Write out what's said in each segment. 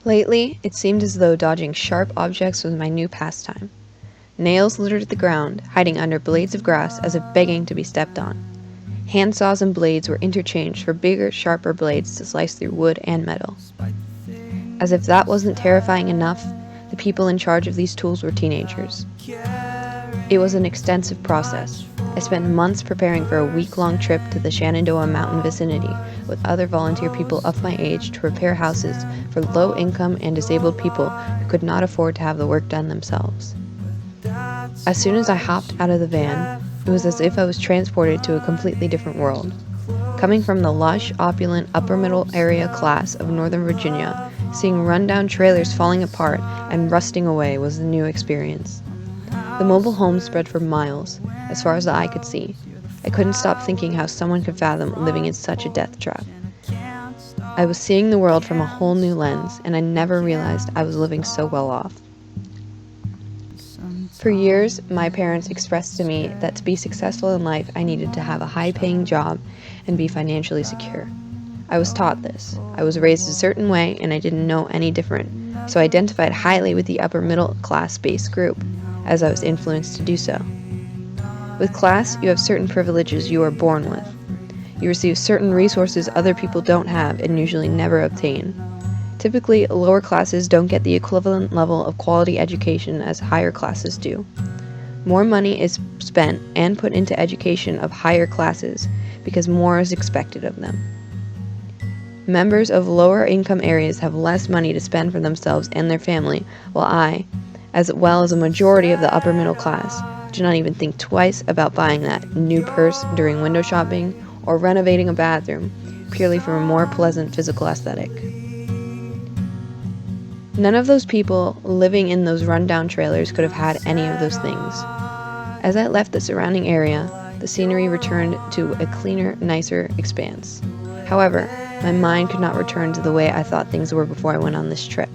Lately, it seemed as though dodging sharp objects was my new pastime. Nails littered the ground, hiding under blades of grass as if begging to be stepped on. Handsaws and blades were interchanged for bigger, sharper blades to slice through wood and metal. As if that wasn't terrifying enough, the people in charge of these tools were teenagers. It was an extensive process. I spent months preparing for a week-long trip to the Shenandoah Mountain vicinity with other volunteer people of my age to repair houses for low-income and disabled people who could not afford to have the work done themselves. As soon as I hopped out of the van, it was as if I was transported to a completely different world. Coming from the lush, opulent, upper-middle area class of Northern Virginia, seeing rundown trailers falling apart and rusting away was a new experience. The mobile homes spread for miles, as far as the eye could see. I couldn't stop thinking how someone could fathom living in such a death trap. I was seeing the world from a whole new lens, and I never realized I was living so well off. For years, my parents expressed to me that to be successful in life, I needed to have a high-paying job and be financially secure. I was taught this. I was raised a certain way, and I didn't know any different, so I identified highly with the upper-middle class-based group, as I was influenced to do so. With class, you have certain privileges you are born with. You receive certain resources other people don't have and usually never obtain. Typically, lower classes don't get the equivalent level of quality education as higher classes do. More money is spent and put into education of higher classes because more is expected of them. Members of lower income areas have less money to spend for themselves and their family, while I, as well as a majority of the upper middle class, do not even think twice about buying that new purse during window shopping or renovating a bathroom purely for a more pleasant physical aesthetic. None of those people living in those rundown trailers could have had any of those things. As I left the surrounding area, the scenery returned to a cleaner, nicer expanse. However, my mind could not return to the way I thought things were before I went on this trip.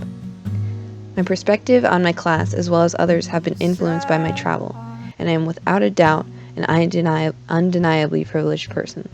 My perspective on my class as well as others have been influenced by my travel, and I am without a doubt an undeniably privileged person.